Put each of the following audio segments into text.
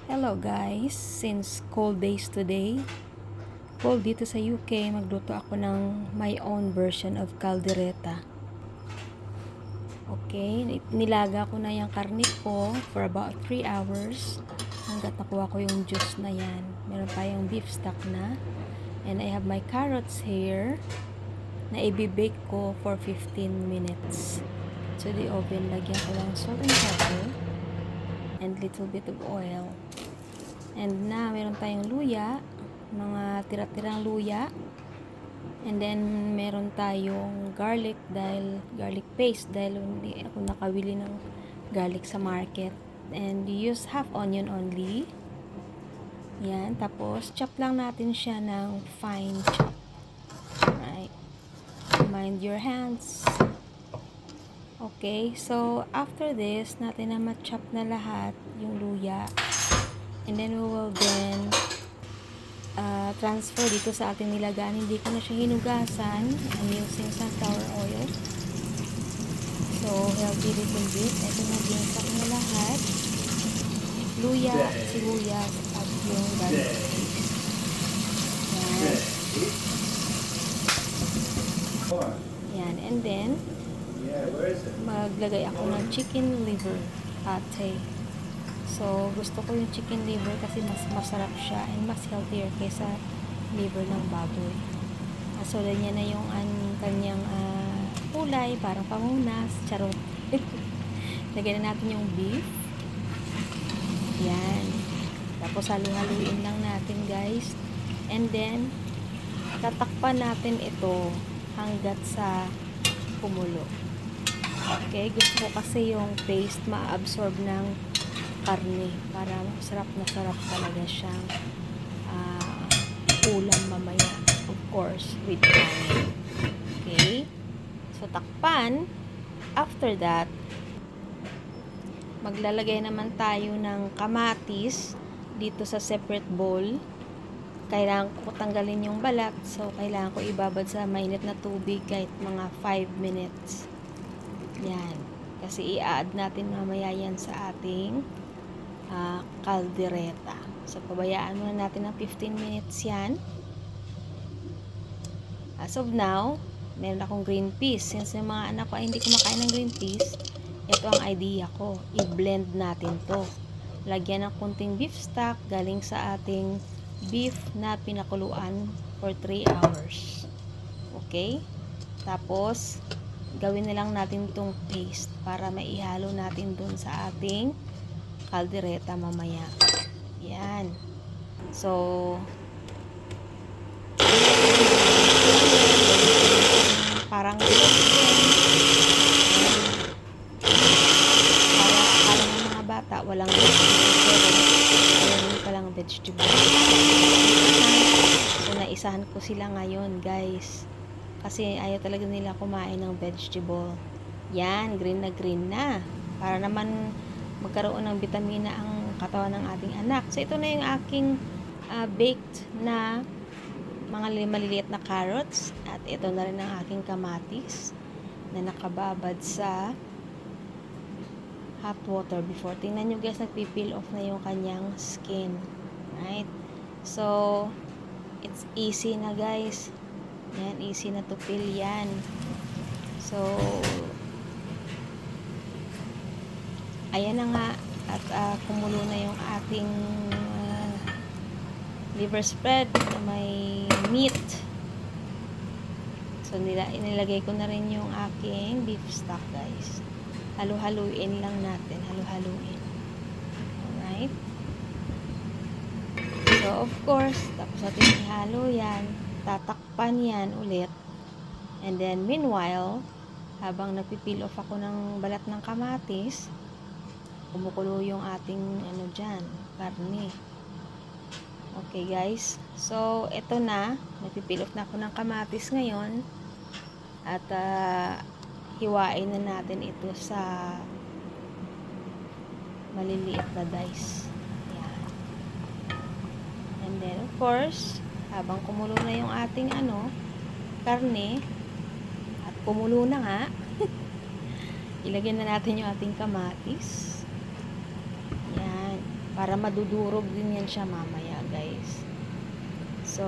Hello guys, since cold days today, cold dito sa UK, magluto ako ng my own version of caldereta. Okay, nilaga ko na yung karne ko for about 3 hours hanggat nakuha ko yung juice na yan. Meron tayong beef stock na, and I have my carrots here na i-bake ko for 15 minutes. So the oven, lagyan ko lang salt and pepper and little bit of oil. And na meron tayong luya, mga tira-tirang luya. And then meron tayong garlic paste dahil hindi ako nakabili ng garlic sa market. And use half onion only. Yan, tapos chop lang natin siya ng fine chop. Right. Mind your hands. Okay, so after this, natin na ma-chop na lahat yung luya. And then we will then transfer dito sa ating nilagaan. Hindi ko na siya hinugasan. I'm using sunflower oil. So, healthy little bit. Ito na ginsak na lahat. Luya, sibuyas, at yung garlic paste. Yan. Yan. And then, maglagay ako ng chicken liver pate. So, gusto ko yung chicken liver kasi mas masarap siya and mas healthier kaysa liver ng baboy. So, ganyan na yung kanyang kulay, parang pamunas, charot. Lagyan na natin yung beef. Yan. Tapos, halu-haluin lang natin, guys. And then, tatakpan natin ito hanggat sa kumulo. Okay? Gusto ko kasi yung paste ma-absorb ng karne para sarap na sarap talaga siyang ulam mamaya, of course with kanin. Okay, so takpan. After that, maglalagay naman tayo ng kamatis dito sa separate bowl. Kailangan ko tanggalin yung balat, so kailangan ko ibabad sa mainit na tubig kahit mga 5 minutes. Yan, kasi i-add natin mamaya yan sa ating caldereta. So, pabayaan muna natin ng 15 minutes yan. As of now, meron akong green peas. Since yung mga anak ko ay hindi kumakain ng green peas, ito ang idea ko. I-blend natin to. Lagyan ng kunting beef stock galing sa ating beef na pinakuluan for 3 hours. Okay? Tapos, gawin na lang natin tong paste para maihalo natin dun sa ating caldereta mamaya. Yan. So, parang akala ng mga bata walang vegetable, mayroon palang vegetable. So, naisahan ko sila ngayon, guys, kasi ayaw talaga nila kumain ng vegetable. Yan, green na para naman magkaroon ng bitamina ang katawan ng ating anak. So, ito na yung aking baked na mga maliliit na carrots. At ito na rin ang aking kamatis na nakababad sa hot water before. Tingnan nyo guys, nagpipeel off na yung kanyang skin. Right? So, it's easy na guys. Yan, easy na to peel yan. So, ayan na nga, at kumulo na yung ating liver spread na may meat. So, inilagay ko na rin yung aking beef stock, guys. Halu-haluin lang natin. Halu-haluin. Alright? So, of course, tapos natin ihalo yan. Tatakpan yan ulit. And then, meanwhile, habang nagpipeel off ako ng balat ng kamatis, kumukulo yung ating dyan, karne. Okay guys, so ito na, nagpipil off na ako ng kamatis ngayon at hiwain na natin ito sa maliliit na dice. Yan. And then of course, habang kumulo na yung ating karne at kumulo na nga, ilagyan na natin yung ating kamatis. Yan. para madudurog din yan siya mamaya, guys. So,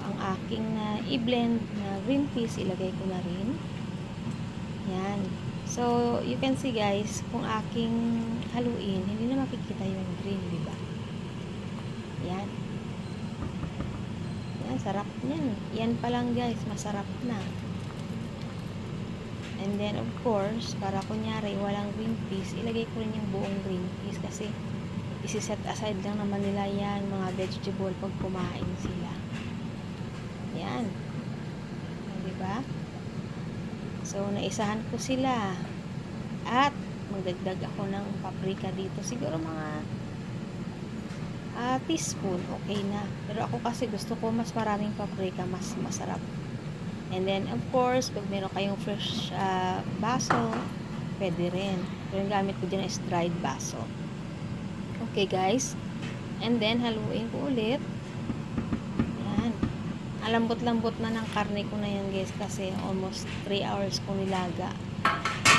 ang aking i-blend na green peas, ilagay ko na rin. Yan. So, you can see guys, kung aking haluin, hindi na makikita yung green, di ba? Yan. Yan, sarap niyan. Yan pa lang guys, masarap na. And then, of course, para kunyari, walang green peas, ilagay ko rin yung buong green peas kasi isi-set aside lang naman nila yan, mga vegetable, pag kumain sila. Yan. Diba? So, naisahan ko sila. At, magdagdag ako ng paprika dito. Siguro mga teaspoon, okay na. Pero ako kasi gusto ko mas maraming paprika, mas masarap. And then, of course, pag meron kayong fresh baso, pwede rin. Pero yung gamit ko dyan is dried baso. Okay, guys. And then, haluin ko ulit. Yan. Alambot-lambot na ng karne ko na yan, guys, kasi almost 3 hours ko nilaga.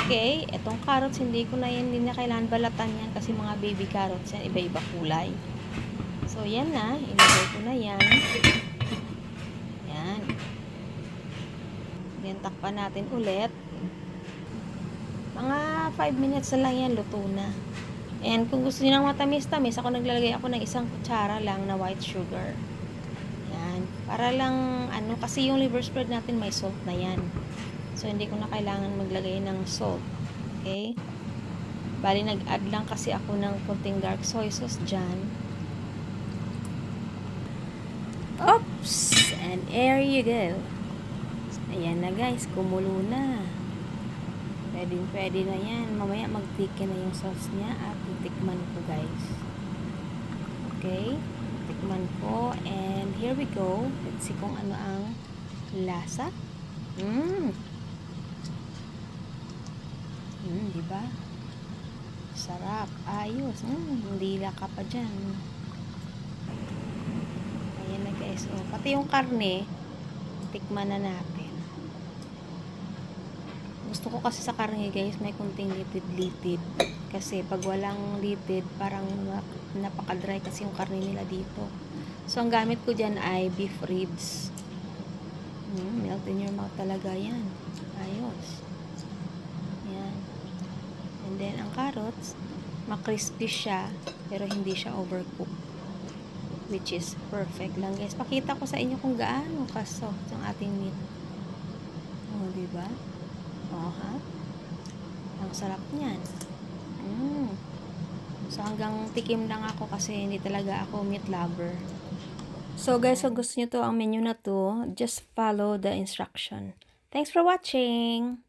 Okay, etong carrots, hindi na kailangan balatan yan kasi mga baby carrots yan, iba-iba kulay. So, yan na. Ilagay ko na yan. Yan. Then, takpan natin ulit. Mga 5 minutes na lang yan, luto na. And kung gusto niyo ng matamis-tamis, ako naglalagay ako ng 1 kutsara lang na white sugar. Yan. Para lang, kasi yung liver spread natin may salt na yan. So, hindi ko na kailangan maglagay ng salt. Okay? Bali, nag-add lang kasi ako ng konting dark soy sauce dyan. Oops! And there you go. Ayan na guys, kumulo na. Pwede na yan. Mamaya magtikin na yung sauce niya at titikman ko guys. Okay? Tikman ko. And here we go. Let's see kung ano ang lasa. Diba? Sarap. Ayos. Hindi laka pa dyan. Ayan na guys. Oh, pati yung karne, tikman na natin. Gusto ko kasi sa karne guys, may kunting litid-litid. Kasi pag walang litid, parang napaka-dry kasi yung karne nila dito. So, ang gamit ko dyan ay beef ribs. Melt in your mouth talaga yan. Ayos. Yan. And then, ang carrots, makrispy siya, pero hindi siya overcooked. Which is perfect lang guys. Pakita ko sa inyo kung gaano ka-soft ang ating meat. Oh, diba? Oh, ha? Ang sarap niyan. So, hanggang tikim lang ako kasi hindi talaga ako meat lover. So, guys, kung gusto nyo to, ang menu na to, just follow the instruction. Thanks for watching!